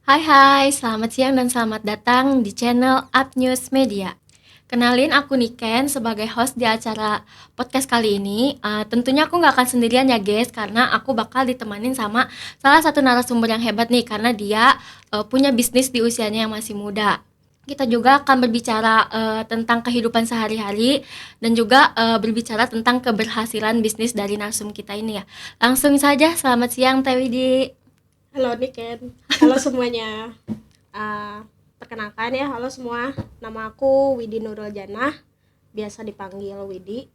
Hai, selamat siang dan selamat datang di channel Up News Media. Kenalin, aku Niken sebagai host di acara podcast kali ini. Tentunya aku nggak akan sendirian ya guys, karena aku bakal ditemanin sama salah satu narasumber yang hebat nih, karena dia punya bisnis di usianya yang masih muda. Kita juga akan berbicara tentang kehidupan sehari-hari dan juga berbicara tentang keberhasilan bisnis dari narsum kita ini ya. Langsung saja, selamat siang Teh Widi. Halo Niken, halo semuanya. Perkenalkan ya, halo semua. Nama aku Widi Nurul Janah, biasa dipanggil Widi.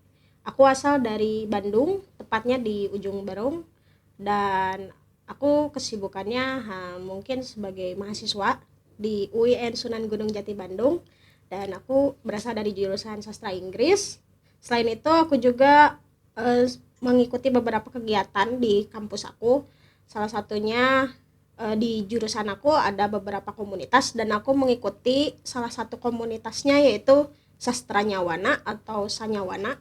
Aku asal dari Bandung, tepatnya di Ujung Berung. Dan aku kesibukannya mungkin sebagai mahasiswa di UIN Sunan Gunung Jati Bandung. Dan aku berasal dari jurusan sastra Inggris. Selain itu aku juga mengikuti beberapa kegiatan di kampus aku. Salah satunya di jurusan aku ada beberapa komunitas dan aku mengikuti salah satu komunitasnya yaitu Sastra Nyawana atau Sanyawana,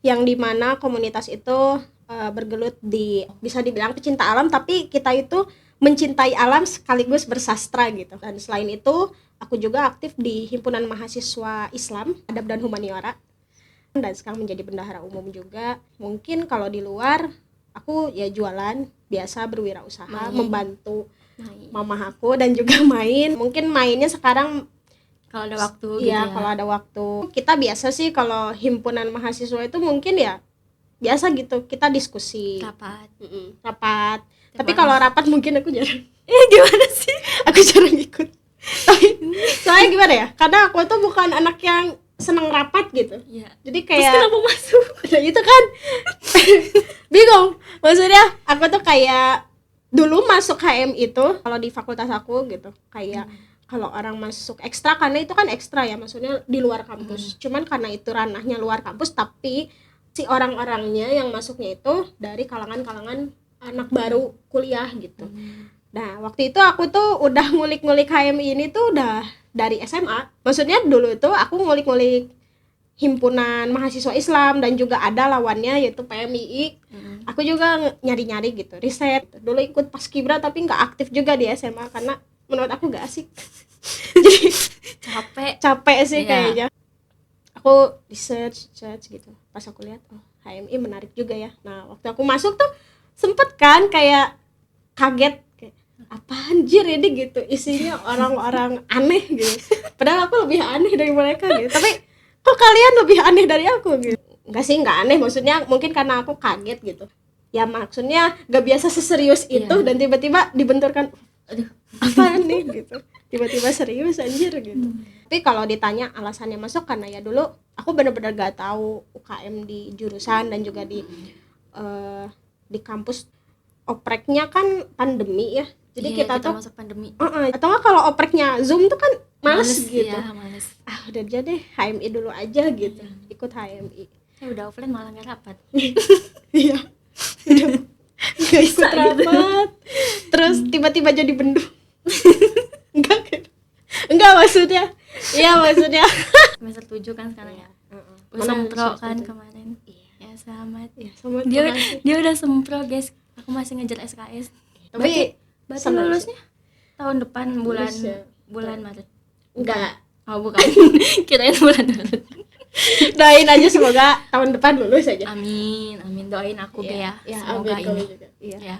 yang dimana komunitas itu bergelut di, bisa dibilang pecinta alam, tapi kita itu mencintai alam sekaligus bersastra gitu. Dan selain itu aku juga aktif di Himpunan Mahasiswa Islam, Adab dan Humaniora, dan sekarang menjadi bendahara umum juga. Mungkin kalau di luar aku ya jualan, biasa berwirausaha, membantu mama aku dan juga main. Mungkin mainnya sekarang Kalau ada waktu iya, gitu ya. kalau ada waktu. Kita biasa sih kalau himpunan mahasiswa itu mungkin ya biasa gitu, kita diskusi. Rapat. Rapat. Tapi kalau rapat mungkin aku jarang. Gimana sih? Aku jarang ikut. Tapi soalnya gimana ya? Karena aku tuh bukan anak yang seneng rapat gitu. Iya. Jadi Terus kayak kenapa masuk? nah, itu kan bingung. Maksudnya aku tuh kayak dulu masuk HM itu kalau di fakultas aku gitu, kayak kalau orang masuk ekstra, karena itu kan ekstra ya, maksudnya di luar kampus. Cuman karena itu ranahnya luar kampus, tapi si orang-orangnya yang masuknya itu dari kalangan-kalangan anak baru kuliah gitu. Nah, waktu itu aku tuh udah ngulik-ngulik HMI ini tuh udah dari SMA. Maksudnya dulu itu aku ngulik-ngulik Himpunan Mahasiswa Islam dan juga ada lawannya yaitu PMII. Aku juga nyari-nyari gitu, riset. Dulu ikut Paskibra tapi nggak aktif juga di SMA karena menurut aku nggak asik. Jadi capek sih kayaknya. Aku research gitu. Pas aku lihat, oh HMI menarik juga ya. Nah, waktu aku masuk tuh sempet kan kayak kaget, kayak apa anjir ini gitu, isinya orang-orang aneh gitu. Padahal aku lebih aneh dari mereka gitu. Tapi kok kalian lebih aneh dari aku gitu? Enggak sih, enggak aneh, maksudnya mungkin karena aku kaget gitu. Ya maksudnya gak biasa seserius itu dan tiba-tiba dibenturkan, aduh apa nih gitu. Tiba-tiba serius anjir gitu. Tapi kalau ditanya alasannya masuk, karena ya dulu aku benar-benar gak tahu UKM di jurusan dan juga di kampus. Opreknya kan pandemi ya, jadi kita tuh masuk pandemi. atau nggak kalau opreknya Zoom tuh kan males gitu. Ya, males. Udah aja deh HMI dulu aja gitu. Ikut HMI. Udah offline malah nggak rapat. Iya. Nggak ikut rapat. Terus tiba-tiba jadi bendung. Enggak maksudnya. Iya maksudnya. Semester 7 kan sekarang ya. Sempro kan kemarin. Ya selamat. Selamat. Dia udah sempro guys. Aku masih ngejar SKS. Tapi berarti lulusnya tahun depan bulan Maret. Enggak. Oh bukan. Kirain bulan Maret. Doain aja semoga tahun depan lulus aja. Amin, doain aku ya. Semoga amin, ini. juga. Iya. Ya.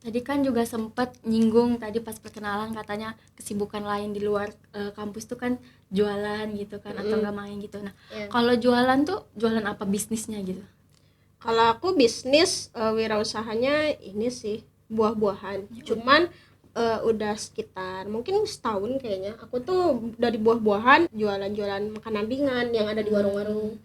Tadi kan juga sempat nyinggung tadi pas perkenalan, katanya kesibukan lain di luar kampus tuh kan jualan gitu kan, atau enggak main gitu. Nah, kalau jualan tuh jualan apa bisnisnya gitu? Kalau aku bisnis wirausahanya ini sih buah-buahan. Cuman udah sekitar mungkin setahun kayaknya aku tuh dari buah-buahan jualan-jualan makanan ringan yang ada di warung-warung.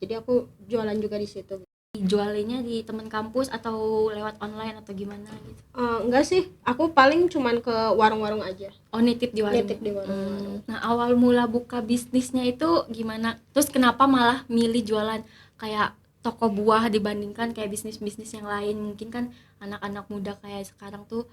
Jadi aku jualan juga di situ. Jualannya di teman kampus atau lewat online atau gimana gitu? Enggak sih, aku paling cuman ke warung-warung aja. Oh, nitip di warung. Nah, awal mula buka bisnisnya itu gimana? Terus kenapa malah milih jualan kayak toko buah dibandingkan kayak bisnis-bisnis yang lain? Mungkin kan anak-anak muda kayak sekarang tuh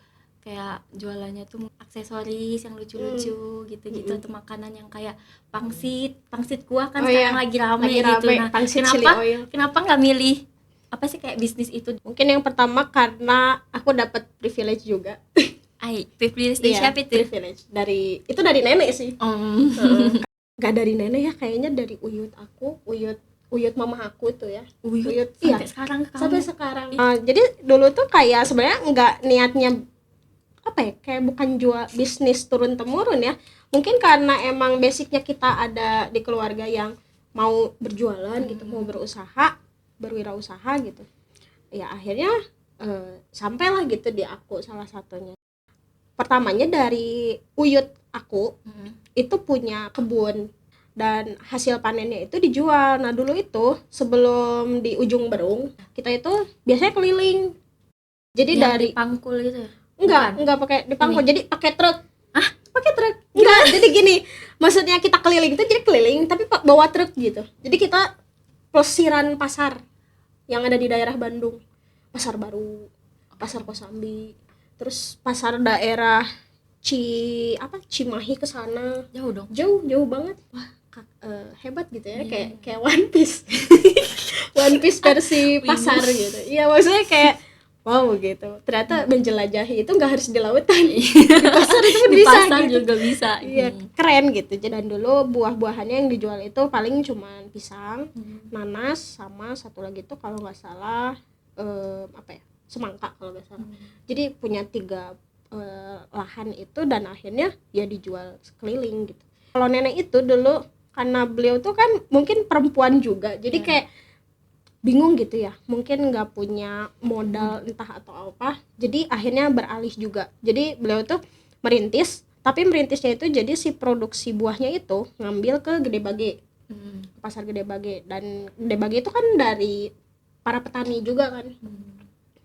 kayak jualannya tuh aksesoris yang lucu-lucu gitu-gitu, atau makanan yang kayak pangsit kuah kan Oh sekarang iya, lagi rame lagi gitu. rame, Nah, pangsit chili oil. kenapa nggak milih apa sih kayak bisnis itu? Mungkin yang pertama karena aku dapat privilege juga. Privilege dari Iya, siapa itu? privilege dari nenek sih. Gak dari nenek ya, kayaknya dari uyut mama aku tuh ya. Uyut iya, sampai sekarang kamu. sampai sekarang. Jadi dulu tuh kayak sebenarnya nggak niatnya apa ya, kayak bukan jual bisnis turun temurun ya, mungkin karena emang basicnya kita ada di keluarga yang mau berjualan gitu, mau berwirausaha gitu ya, akhirnya sampailah gitu di aku. Salah satunya pertamanya dari uyut aku itu punya kebun dan hasil panennya itu dijual. Nah dulu itu sebelum di ujung Berung kita itu biasanya keliling, jadi Yang dari dipangkul gitu ya? enggak pakai dipangkul, Ini. jadi pakai truk. Enggak, jadi gini, maksudnya kita keliling itu jadi keliling tapi bawa truk gitu. Jadi kita pelesiran pasar yang ada di daerah Bandung, Pasar Baru, Pasar Kosambi, terus pasar daerah Cimahi ke sana. Jauh dong. Jauh banget. Wah, hebat gitu ya, kayak One Piece. One Piece versi pasar gitu. Iya, maksudnya kayak wow gitu. Ternyata menjelajahi itu nggak harus di lautan. Di pasar itu pun Di bisa pasar gitu. juga bisa. Iya, keren gitu. Dan dulu buah-buahannya yang dijual itu paling cuman pisang, nanas, sama satu lagi tuh kalau nggak salah semangka kalau nggak salah. Jadi punya 3 lahan itu, dan akhirnya ya dijual sekeliling gitu. Kalau nenek itu dulu karena beliau tuh kan mungkin perempuan juga, jadi kayak bingung gitu ya, mungkin nggak punya modal entah atau apa, jadi akhirnya beralih juga. Jadi beliau tuh merintis, tapi merintisnya itu jadi si produksi buahnya itu ngambil ke Gede Bage, pasar Gede Bage. Dan Gede Bage itu kan dari para petani juga kan.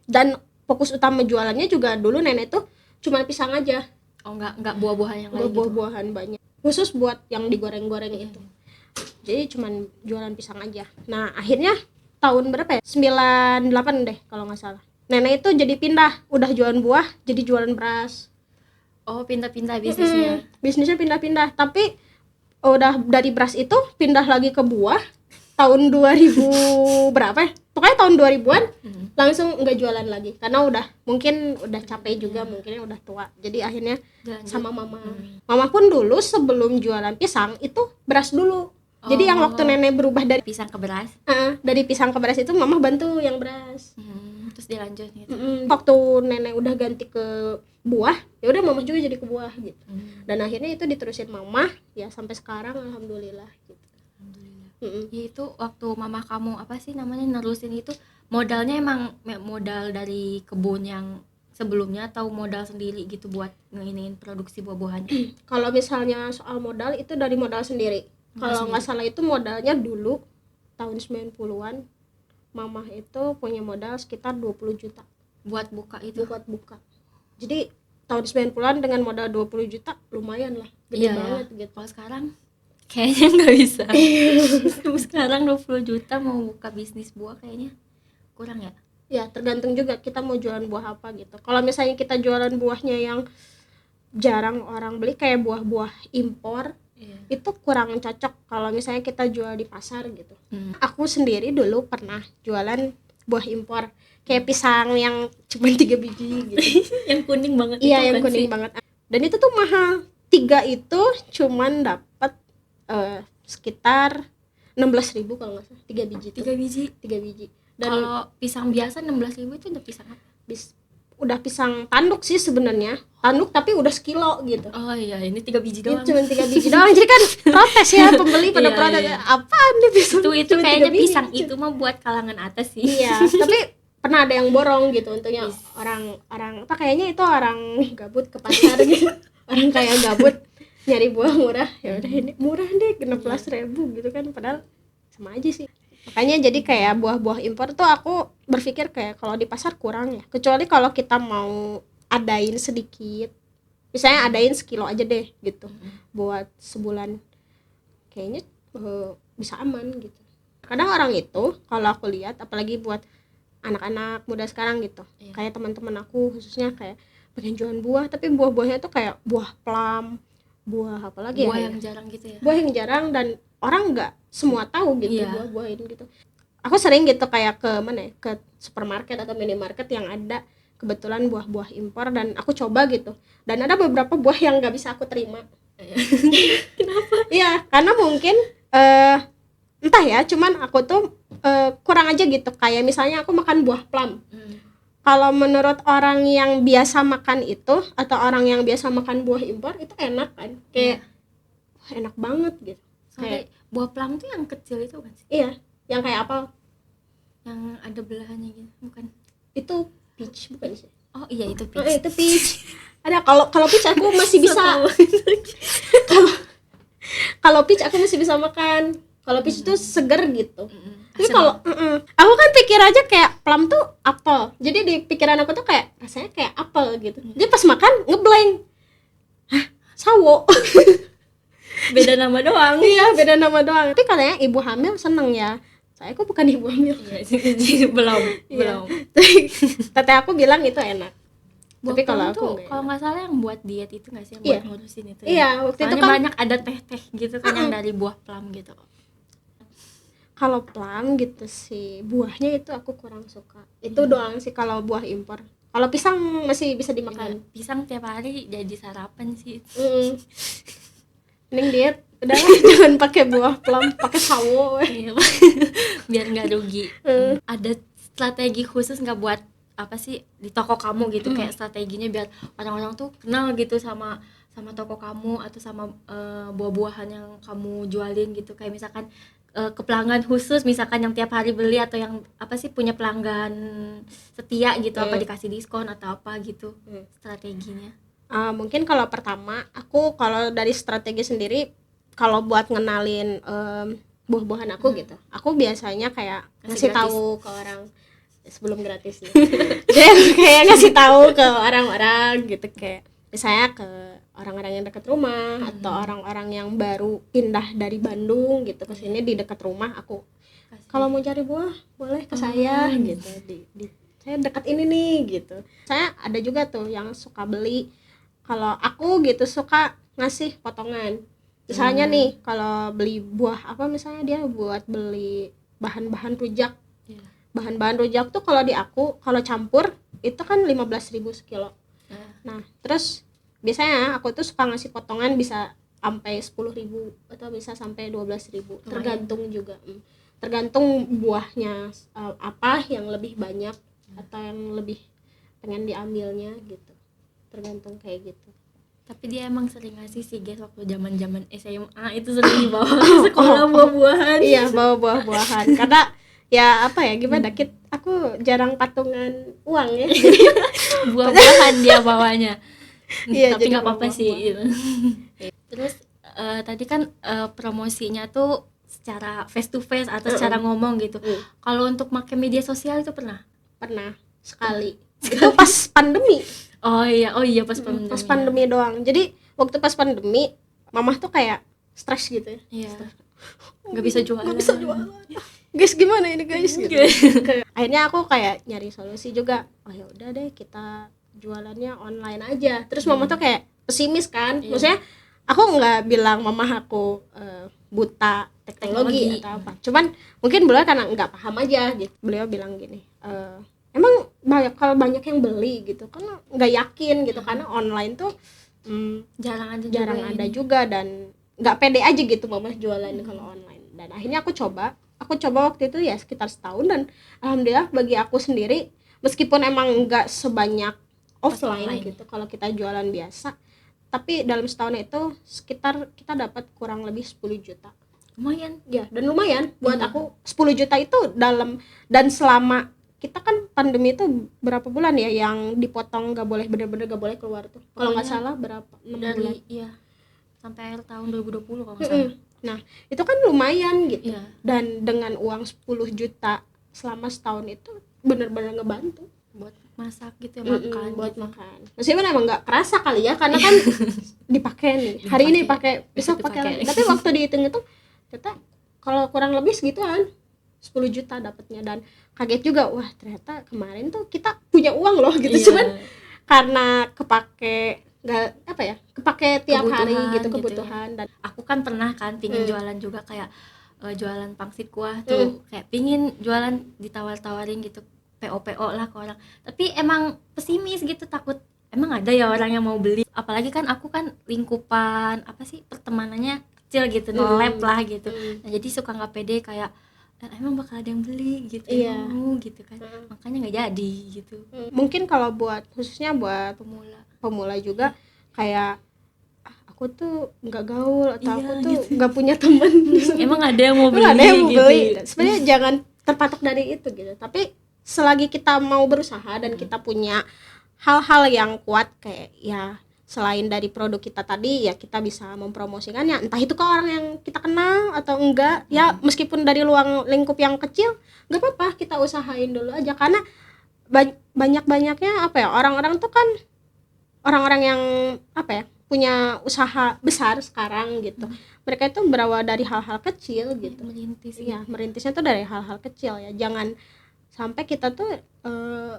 Dan fokus utama jualannya juga dulu nenek tuh cuma pisang aja. Oh, enggak buah-buahan yang lain gitu. Buah-buahan banyak, khusus buat yang digoreng-goreng itu. Jadi cuman jualan pisang aja. Nah akhirnya tahun berapa ya, 98 deh kalau nggak salah, nenek itu jadi pindah, udah jualan buah jadi jualan beras. Oh, pindah-pindah bisnisnya. Bisnisnya pindah-pindah, tapi udah dari beras itu pindah lagi ke buah tahun 2000 berapa ya, pokoknya tahun 2000-an langsung nggak jualan lagi karena udah capek juga, mungkin udah tua. Jadi akhirnya sama mama pun dulu sebelum jualan pisang itu beras dulu. Jadi yang waktu nenek berubah dari pisang ke beras, dari pisang ke beras itu mama bantu yang beras. Terus dilanjut gitu. Waktu nenek udah ganti ke buah, ya udah mama juga jadi ke buah gitu. Dan akhirnya itu diterusin mama ya sampai sekarang, alhamdulillah gitu. Ya itu waktu mama kamu apa sih namanya nerusin itu, modalnya emang modal dari kebun yang sebelumnya atau modal sendiri gitu buat nginin produksi buah-buahannya? Kalau misalnya soal modal itu dari modal sendiri. Kalau nggak salah itu modalnya dulu tahun 90-an mama itu punya modal sekitar 20 juta buat buka itu. buat buka. Jadi tahun 90-an dengan modal 20 juta lumayan lah, gede banget gitu. Kalau sekarang kayaknya nggak bisa. Sekarang 20 juta mau buka bisnis buah kayaknya kurang ya? Ya tergantung juga kita mau jualan buah apa gitu. Kalau misalnya kita jualan buahnya yang jarang orang beli kayak buah-buah impor, itu kurang cocok kalau misalnya kita jual di pasar gitu. Aku sendiri dulu pernah jualan buah impor kayak pisang yang cuma 3 biji gitu. Yang kuning banget. Iya, yang kuning banget. Dan itu tuh mahal. 3 itu cuman dapat sekitar 16.000 kalau nggak salah, 3 biji tuh. 3 biji. Dan kalau pisang biasa 16.000 itu udah pisang apa? Udah pisang tanduk sih sebenarnya, tanduk tapi udah sekilo gitu. Oh iya, ini 3 biji doang. Cuma 3 biji doang, jadi kan protes ya pembeli pada protes. Apaan nih pisang? Itu kayaknya pisang itu mah buat kalangan atas sih. Iya, tapi pernah ada yang borong gitu, untungnya orang apa kayaknya itu orang gabut ke pasar gitu. Orang kayak gabut nyari buah murah, ya udah ini murah deh 16.000 gitu kan, padahal sama aja sih. Makanya jadi kayak buah-buah impor tuh aku berpikir kayak kalau di pasar kurang ya, kecuali kalau kita mau adain sedikit, misalnya adain sekilo aja deh gitu buat sebulan, kayaknya bisa aman gitu. Kadang orang itu kalau aku lihat, apalagi buat anak-anak muda sekarang gitu, kayak teman-teman aku khususnya, kayak pengen jualan buah, tapi buah-buahnya tuh kayak buah plum, buah apa lagi Buah ya, yang jarang gitu ya. buah yang jarang dan orang nggak semua tahu gitu Iya. buah-buah ini gitu. Aku sering gitu kayak ke mana ya, ke supermarket atau minimarket yang ada kebetulan buah-buah impor dan aku coba gitu, dan ada beberapa buah yang nggak bisa aku terima. Kenapa? Iya, karena mungkin entah ya, cuman aku tuh kurang aja gitu. Kayak misalnya aku makan buah plum. Kalau menurut orang yang biasa makan itu atau orang yang biasa makan buah impor itu enak kan? Kayak wah, enak banget gitu. Soalnya buah plum tuh yang kecil itu kan sih? Iya, yang kayak apa? Yang ada belahannya gitu, bukan? Itu peach bukan sih? Oh iya itu Oh, peach. itu peach. Ada kalau peach aku masih bisa. Kalau peach aku masih bisa makan. Kalau peach itu seger gitu. Tapi Asam. kalau aku kan pikir aja kayak plum tuh apel. Jadi di pikiran aku tuh kayak rasanya kayak apel gitu. Jadi pas makan ngeblank. Hah, sawo. Beda nama doang. Iya, beda nama doang. Tapi katanya ibu hamil seneng ya. Saya kok bukan ibu hamil. Iya, belum. Tete aku bilang itu enak. Buah Tapi kalau plum aku tuh enggak kalau nggak salah yang buat diet itu nggak sih, yang Iya. buat ngurusin itu Iya, waktu itu soalnya kan banyak ada teh-teh gitu kan yang dari buah plum gitu. kalau plum gitu sih buahnya itu aku kurang suka. Itu doang sih kalau buah impor. Kalau pisang masih bisa dimakan. Pisang tiap hari jadi sarapan sih. Mending diet udahlah jangan pakai buah plum, pakai sawo. Iya, biar nggak rugi. Ada strategi khusus nggak buat apa sih di toko kamu gitu, kayak strateginya biar orang-orang tuh kenal gitu sama toko kamu atau sama buah-buahan yang kamu jualin gitu, kayak misalkan ke pelanggan khusus misalkan yang tiap hari beli atau yang apa sih punya pelanggan setia gitu, apa dikasih diskon atau apa gitu strateginya. Mungkin kalau pertama aku kalau dari strategi sendiri kalau buat ngenalin buah-buahan aku gitu, aku biasanya kayak ngasih tahu ke orang sebelum gratis nih. Jadi kayak ngasih tahu ke orang-orang gitu, kayak misalnya ke orang-orang yang dekat rumah atau orang-orang yang baru pindah dari Bandung gitu ke sini di dekat rumah aku. Kalau mau cari buah boleh ke saya gitu. Di saya dekat ini nih gitu. Saya ada juga tuh yang suka beli. Kalau aku gitu suka ngasih potongan. Misalnya nih kalau beli buah apa misalnya dia buat beli bahan-bahan rujak. Bahan-bahan rujak tuh kalau di aku kalau campur itu kan 15.000 sekilo. Nah, terus biasanya aku tuh suka ngasih potongan bisa sampai 10.000 atau bisa sampai 12.000, tergantung juga. Tergantung buahnya apa yang lebih banyak atau yang lebih pengen diambilnya gitu. Tergantung kayak gitu. Tapi dia emang sering ngasih sih guys, waktu zaman SMA itu sering dibawa ke sekolah buah-buahan. Iya, bawa buah-buahan. Karena ya apa ya gimana, aku jarang patungan uang ya. Jadi buah-buahan dia bawanya. Iya, Tapi jadi nggak apa-apa bawa sih buah-buahan. gitu. Terus tadi kan promosinya tuh secara face to face atau secara ngomong gitu. Kalau untuk pakai media sosial itu pernah sekali. Itu pas pandemi. Oh iya pas pandemi. Pas pandemi doang. Jadi waktu pas pandemi mamah tuh kayak stres gitu ya. Iya. Nggak bisa jualan. Guys gimana ini guys gitu. Akhirnya aku kayak nyari solusi juga. Oh ya udah deh kita jualannya online aja. Terus mama tuh kayak pesimis kan. Maksudnya aku nggak bilang mamah aku buta teknologi atau apa. Cuman mungkin beliau karena nggak paham aja gitu. Beliau bilang gini, emang banyak yang beli gitu, karena nggak yakin gitu karena online tuh jarang ada juga dan nggak pede aja gitu mama jualan kalau online. Dan akhirnya aku coba waktu itu ya sekitar setahun dan alhamdulillah bagi aku sendiri meskipun emang nggak sebanyak offline gitu kalau kita jualan biasa, tapi dalam setahun itu sekitar kita dapat kurang lebih 10 juta. Lumayan Ya, dan lumayan buat aku 10 juta itu dan selama kita kan pandemi itu berapa bulan ya yang dipotong bener-bener gak boleh keluar tuh. Kalau nggak salah berapa? 6 bulan. Iya. Sampai akhir tahun 2020 kalau nggak salah. Nah, itu kan lumayan gitu. Iya. Dan dengan uang 10 juta selama setahun itu bener-bener ngebantu Buat masak gitu ya, makan buat gitu. makan. Meskipun emang nggak kerasa kali ya karena kan dipakai nih. Hari ini pakai, besok pakai lagi. Tapi waktu dihitung itu ternyata kalau kurang lebih segituan 10 juta dapatnya dan kaget juga, wah ternyata kemarin tuh kita punya uang loh gitu. Iya. Cuman karena kepake nggak apa ya, kepake tiap hari Kebutuhan gitu gitu ya. kebutuhan. Dan Aku kan pernah kan pingin jualan juga kayak jualan pangsit kuah tuh, kayak pingin jualan ditawar-tawarin gitu, PO lah ke orang, tapi emang pesimis gitu, takut emang ada ya orang yang mau beli, apalagi kan aku kan lingkupan apa sih pertemanannya kecil gitu, no lab lah gitu. Nah jadi suka nggak pede kayak emang bakal ada yang beli gitu, Iya. mau gitu kan, makanya nggak jadi gitu. mungkin kalau buat khususnya buat Pemula juga kayak aku tuh nggak gaul atau Iya, aku tuh gitu. nggak punya temen. emang ada yang mau beli, Emang ada yang mau gitu. beli. Sebenarnya jangan terpatok dari itu gitu. Tapi selagi kita mau berusaha dan kita punya hal-hal yang kuat kayak ya selain dari produk kita tadi, ya kita bisa mempromosikannya, entah itu ke orang yang kita kenal atau enggak, ya meskipun dari luang lingkup yang kecil nggak apa-apa, kita usahain dulu aja. Karena banyak-banyaknya apa ya, orang-orang tuh kan orang-orang yang apa ya, punya usaha besar sekarang gitu. Mereka itu berawal dari hal-hal kecil gitu. Merintis Iya, merintisnya tuh dari hal-hal kecil ya. Jangan sampai kita tuh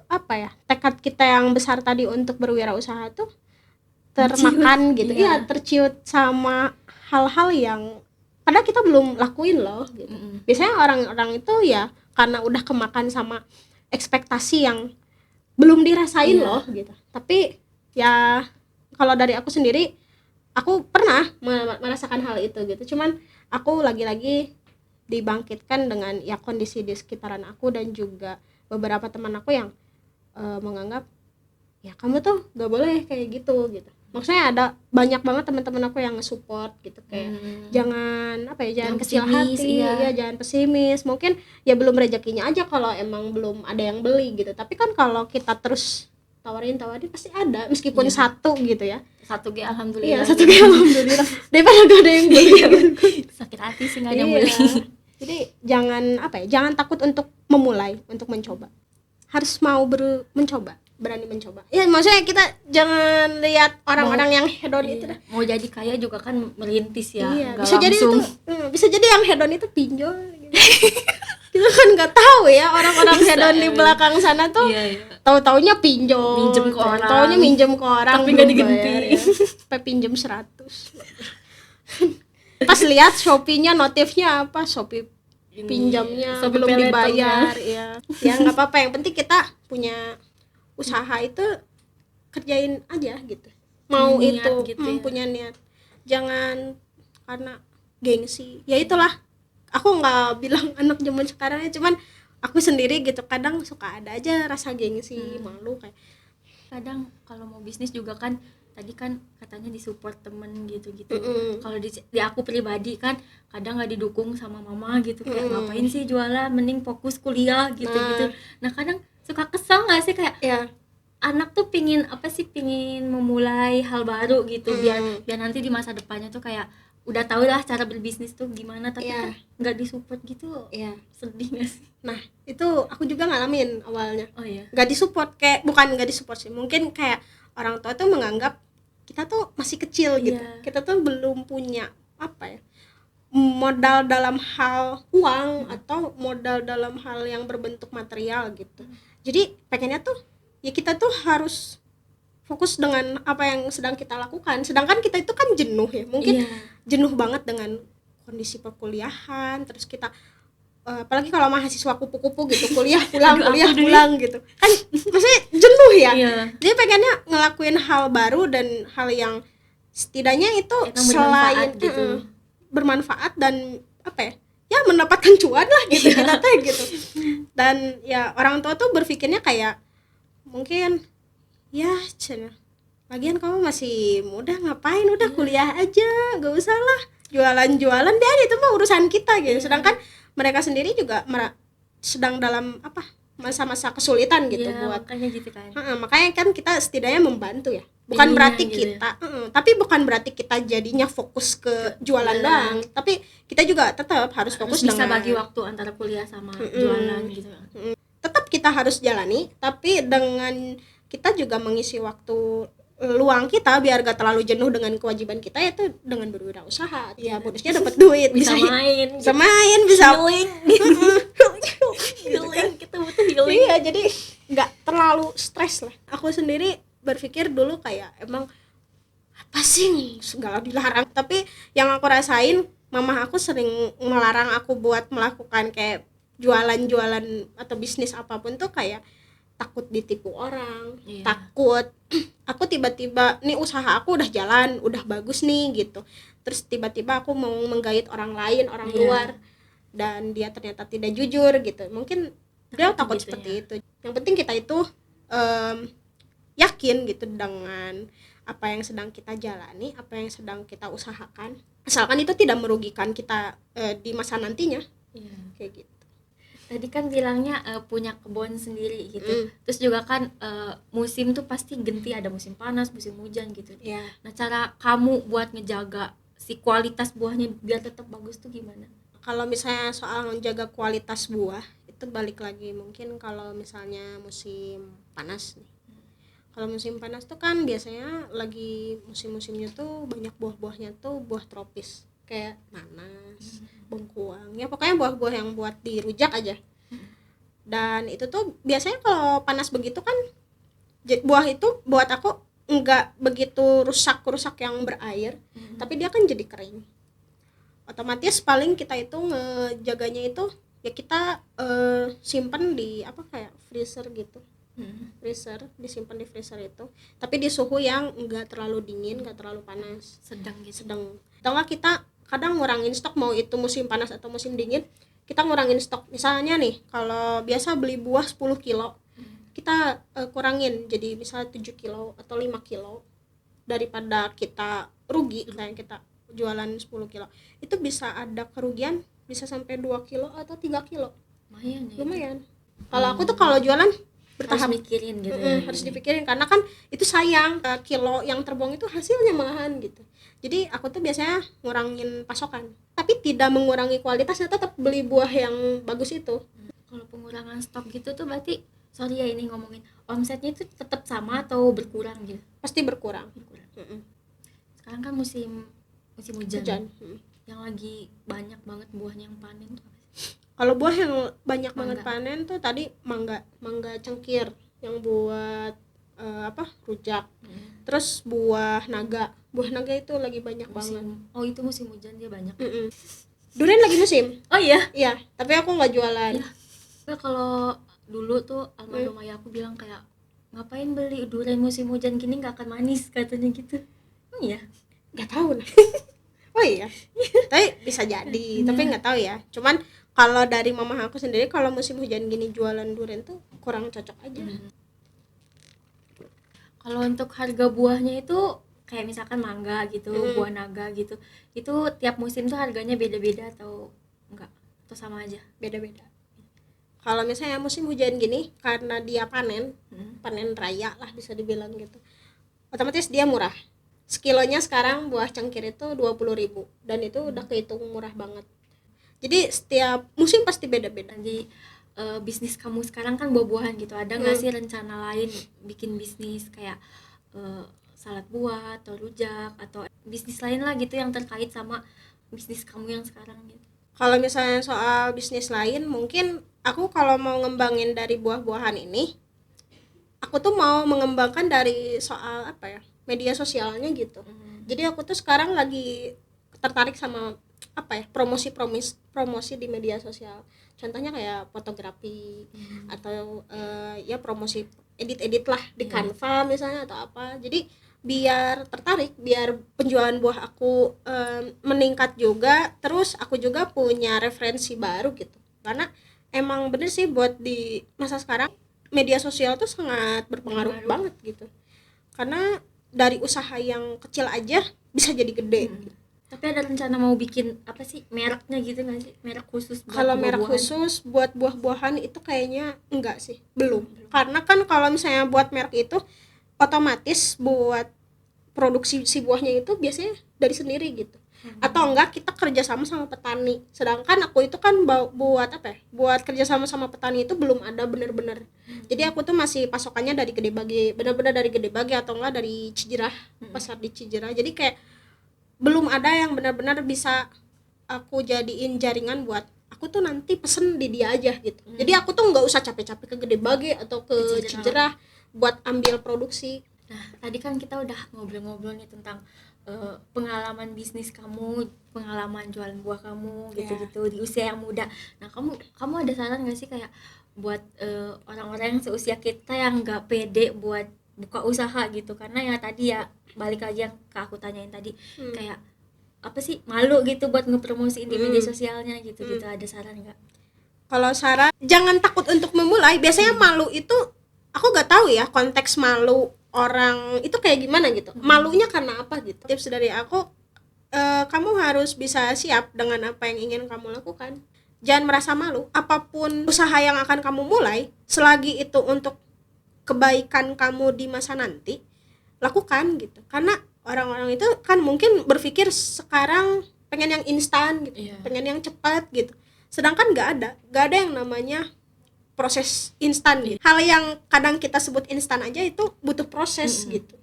apa ya, tekad kita yang besar tadi untuk berwirausaha tuh termakan gitu. Iya. Iya, terciut sama hal-hal yang padahal kita belum lakuin loh gitu. Biasanya orang-orang itu ya karena udah kemakan sama ekspektasi yang belum dirasain Iya. loh gitu. Tapi ya kalau dari aku sendiri, aku pernah merasakan hal itu gitu. Cuman aku lagi-lagi dibangkitkan dengan ya kondisi di sekitaran aku dan juga beberapa teman aku yang menganggap ya kamu tuh gak boleh kayak gitu. Maksudnya ada banyak banget teman-teman aku yang nge-support gitu, kayak jangan apa ya, jangan Jangan kecil pesimis, hati, iya. ya jangan pesimis. Mungkin ya belum rezekinya aja kalau emang belum ada yang beli gitu. Tapi kan kalau kita terus tawarin pasti ada, meskipun satu gitu ya. Satu G Iya, alhamdulillah. satu kali alhamdulillah. Daripada gak ada yang beli. Sakit hati sih nggak ada yang Iya. beli. Jadi jangan apa ya, jangan takut untuk memulai, untuk mencoba. Harus mau mencoba, berani mencoba. Ya maksudnya kita jangan lihat orang-orang yang hedon itu dah. Mau jadi kaya juga kan merintis ya, Iya, nggak bisa jadi itu langsung. bisa jadi yang hedon itu pinjol gitu. Kita kan nggak tahu ya orang-orang Bisa, hedon di emang. belakang sana tuh. Iya. Tahu-taunya pinjol, Minjem ke orang. Taunya minjem ke orang Tapi nggak belum diganti. bayar, ya. Sampai pinjem 100. Pas lihat Shopee-nya notifnya apa, Shopee Ini, pinjamnya Shopee belum pay dibayar letternya. ya nggak apa-apa, yang penting kita punya usaha itu kerjain aja gitu, mau Punya niat itu gitu ya. punya niat, jangan karena gengsi. Ya itulah, aku nggak bilang anak zaman sekarang ya, cuman aku sendiri gitu kadang suka ada aja rasa gengsi, malu kayak Kadang kalau mau bisnis juga kan, tadi kan katanya disupport temen gitu-gitu. Kalau di aku pribadi kan kadang nggak didukung sama mama gitu, kayak ngapain sih jualan, mending fokus kuliah gitu-gitu. Nah kadang suka kesel nggak sih, kayak ya anak tuh pingin memulai hal baru gitu, biar nanti di masa depannya tuh kayak udah tau lah cara berbisnis tuh gimana, tapi Iya. kan nggak disupport gitu. ya Sedih gak sih? nah itu aku juga ngalamin awalnya, Oh iya. nggak disupport, kayak bukan nggak disupport sih, mungkin kayak orang tua tuh menganggap kita tuh masih kecil gitu. Iya. Kita tuh belum punya apa ya, modal dalam hal uang atau modal dalam hal yang berbentuk material gitu. Jadi pengennya tuh ya kita tuh harus fokus dengan apa yang sedang kita lakukan, sedangkan kita itu kan jenuh ya, mungkin Iya. jenuh banget dengan kondisi perkuliahan. Terus kita apalagi kalau mahasiswa kupu-kupu gitu, kuliah pulang Aduh, kuliah aku dulu. pulang gitu kan, maksudnya jenuh ya. Iya. Dia pengennya ngelakuin hal baru dan hal yang setidaknya itu Yang selain bermanfaat gitu. bermanfaat dan apa ya, ya mendapatkan cuan lah gitu kita teh gitu. Dan ya orang tua tuh berpikirnya kayak mungkin ya cenah, lagian kamu masih muda, ngapain, udah kuliah aja, gak usah lah jualan-jualan deh, itu mah urusan kita gitu. Sedangkan mereka sendiri juga sedang dalam apa, masa-masa kesulitan gitu Iya, buat makanya gitu kan. makanya kan kita setidaknya membantu ya, bukan Jadinya berarti gitu kita tapi bukan berarti kita jadinya fokus ke jualan doang, tapi kita juga tetap harus fokus Harus bisa dengan bagi waktu antara kuliah sama jualan gitu. tetap kita harus jalani, tapi dengan kita juga mengisi waktu luang kita biar gak terlalu jenuh dengan kewajiban kita, yaitu dengan berwirausaha. Ya bonusnya dapat duit, Bisa main, bisa main, bisa healing. Healing, kita butuh healing. iya, jadi nggak terlalu stres lah. Aku sendiri berpikir dulu kayak emang apa sih segala dilarang, tapi yang aku rasain mama aku sering melarang aku buat melakukan kayak jualan-jualan atau bisnis apapun tuh kayak takut ditipu orang, Iya. takut aku tiba-tiba nih usaha aku udah jalan, udah bagus nih gitu, terus tiba-tiba aku mau menggait orang lain, orang Iya. luar, dan dia ternyata tidak jujur gitu, mungkin dia takut gitu seperti ya. itu. Yang penting kita itu yakin gitu dengan apa yang sedang kita jalani, apa yang sedang kita usahakan, asalkan itu tidak merugikan kita di masa nantinya, Iya. kayak gitu. Tadi kan bilangnya punya kebun sendiri gitu. Terus juga kan musim tuh pasti ganti, ada musim panas, musim hujan gitu. Ya, Nah, cara kamu buat ngejaga si kualitas buahnya biar tetap bagus tuh gimana? kalau misalnya soal menjaga kualitas buah itu balik lagi, mungkin kalau misalnya musim panas nih, kalau musim panas tuh kan biasanya lagi musim-musimnya tuh banyak buah-buahnya tuh buah tropis kayak nanas, bengkuang, ya pokoknya buah-buah yang buat dirujak aja. Dan itu tuh biasanya kalau panas begitu kan buah itu buat aku enggak begitu rusak yang berair, tapi dia kan jadi kering. Otomatis paling kita itu ngejaganya itu ya kita simpan di apa kayak freezer gitu, freezer, disimpan di freezer itu, tapi di suhu yang enggak terlalu dingin, enggak terlalu panas, Sedang gitu. sedang. Atau enggak kita kadang ngurangin stok, mau itu musim panas atau musim dingin, kita ngurangin stok. Misalnya nih kalau biasa beli buah 10 kilo, kita kurangin jadi misalnya 7 kilo atau 5 kilo, daripada kita rugi kayak kita jualan 10 kilo itu bisa ada kerugian bisa sampai 2 kilo atau 3 kilo. Lumayan ya. Lumayan. Kalau aku tuh kalau jualan bertahap, Harus mikirin gitu. harus dipikirin karena kan itu sayang, kilo yang terbuang itu hasilnya malahan gitu. Jadi aku tuh biasanya ngurangin pasokan, tapi tidak mengurangi kualitasnya, tetap beli buah yang bagus itu. Kalau pengurangan stok gitu tuh berarti, sorry ya ini ngomongin, omsetnya itu tetap sama atau berkurang gitu? Pasti berkurang. Berkurang. Mm-mm. Sekarang kan musim hujan. Hujan. Yang lagi banyak banget buahnya yang panen tuh apa sih? Kalau buah yang banyak banget Mangga. panen tuh tadi mangga cengkir yang buat rujak. Terus buah naga itu lagi banyak banget. Oh, itu musim hujan dia banyak. Durian lagi musim. Oh iya. Iya, tapi aku nggak jualan. Iya. Nah, kalau dulu tuh almarhum ayah aku bilang kayak, ngapain beli durian musim hujan gini, nggak akan manis katanya gitu. Oh iya. Nggak tahu nah. Oh iya. Tapi bisa jadi, tapi nggak tahu ya. Cuman kalau dari mama aku sendiri kalau musim hujan gini jualan durian tuh kurang cocok aja. Kalau untuk harga buahnya itu kayak misalkan mangga gitu, buah naga gitu, itu tiap musim tuh harganya beda-beda atau enggak? Atau sama aja? Beda-beda. Kalau misalnya musim hujan gini karena dia panen raya lah bisa dibilang gitu, otomatis dia murah. Sekilonya sekarang buah cengkir itu 20.000 dan itu udah kehitung murah banget. Jadi setiap musim pasti beda-beda. Di bisnis kamu sekarang kan buah-buahan gitu, ada nggak sih rencana lain bikin bisnis kayak salad buah atau rujak atau bisnis lain lah gitu yang terkait sama bisnis kamu yang sekarang gitu? Kalau misalnya soal bisnis lain, mungkin aku kalau mau ngembangin dari buah-buahan ini, aku tuh mau mengembangkan dari soal apa ya, media sosialnya gitu. Jadi aku tuh sekarang lagi tertarik sama apa ya, promosi di media sosial. Contohnya kayak fotografi atau ya promosi edit lah di Canva misalnya atau apa. Jadi biar tertarik, biar penjualan buah aku meningkat juga, terus aku juga punya referensi baru gitu. Karena emang bener sih buat di masa sekarang media sosial tuh sangat berpengaruh banget gitu. Karena dari usaha yang kecil aja bisa jadi gede. Tapi ada rencana mau bikin apa sih, mereknya gitu nggak sih, merek khusus buat Kalau merek buah-buahan? khusus buat buah-buahan itu kayaknya enggak sih, belum. Karena kan kalau misalnya buat merek itu otomatis buat produksi si buahnya itu biasanya dari sendiri gitu. Atau enggak kita kerjasama sama petani. Sedangkan aku itu kan buat apa ya? Buat kerjasama sama petani itu belum ada bener-bener. Jadi aku tuh masih pasokannya dari Gede Bage, bener-bener dari Gede Bage atau enggak dari Cijirah, pasar di Cijirah. Jadi kayak belum ada yang benar-benar bisa aku jadiin jaringan buat aku tuh nanti pesen di dia aja gitu. Jadi aku tuh nggak usah capek-capek ke Gede Bage atau ke Cijirah buat ambil produksi. Nah, tadi kan kita udah ngobrol-ngobrol nih tentang pengalaman bisnis kamu, pengalaman jualan buah kamu gitu-gitu di usia yang muda. Nah, kamu ada saran nggak sih kayak buat orang-orang yang seusia kita yang nggak pede buat buka usaha gitu? Karena ya tadi ya balik lagi yang ke aku tanyain tadi, kayak apa sih, malu gitu buat ngepromosiin di media sosialnya gitu-gitu. Ada saran nggak? Kalau saran, jangan takut untuk memulai. Biasanya malu itu, aku gak tahu ya konteks malu orang itu kayak gimana gitu. Malunya karena apa gitu. Tips dari aku, kamu harus bisa siap dengan apa yang ingin kamu lakukan. Jangan merasa malu. Apapun usaha yang akan kamu mulai, selagi itu untuk kebaikan kamu di masa nanti, lakukan gitu. Karena orang-orang itu kan mungkin berpikir sekarang pengen yang instan gitu, pengen yang cepat gitu. Sedangkan nggak ada yang namanya proses instan gitu. Hal yang kadang kita sebut instan aja itu butuh proses gitu.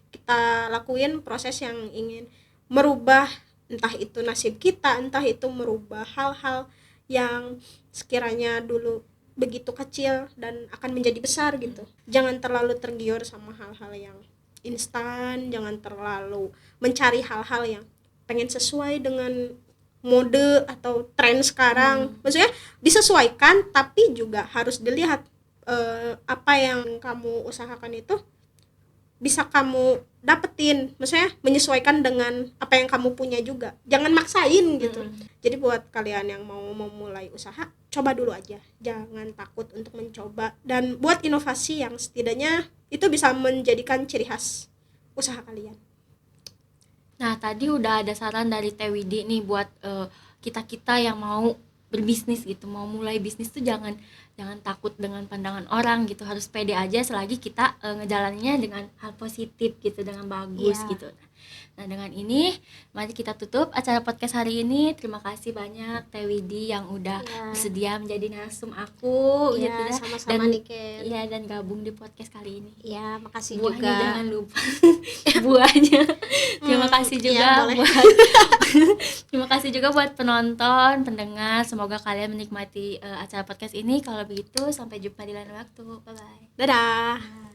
Kita lakuin proses yang ingin merubah, entah itu nasib kita, entah itu merubah hal-hal yang sekiranya dulu begitu kecil dan akan menjadi besar gitu. Jangan terlalu tergiur sama hal-hal yang instan, jangan terlalu mencari hal-hal yang pengen sesuai dengan mode atau tren sekarang. Maksudnya disesuaikan, tapi juga harus dilihat apa yang kamu usahakan itu bisa kamu dapetin, maksudnya menyesuaikan dengan apa yang kamu punya juga. Jangan maksain gitu. Jadi buat kalian yang mau memulai usaha, coba dulu aja, jangan takut untuk mencoba, dan buat inovasi yang setidaknya itu bisa menjadikan ciri khas usaha kalian. Nah, tadi udah ada saran dari Teh Widi nih buat kita-kita yang mau berbisnis gitu, mau mulai bisnis tuh jangan takut dengan pandangan orang gitu, harus pede aja selagi kita ngejalaninnya dengan hal positif gitu, dengan bagus gitu. Nah, dengan ini mari kita tutup acara podcast hari ini. Terima kasih banyak Teh Widi yang udah bersedia menjadi narsum aku gitu ya. Sama-sama Dan Niken. iya, dan gabung di podcast kali ini. Ya, makasih Buahnya juga. jangan lupa. Buahnya. Terima kasih juga terima kasih juga buat penonton, pendengar. Semoga kalian menikmati acara podcast ini. Kalau begitu, sampai jumpa di lain waktu. Bye bye. Dadah.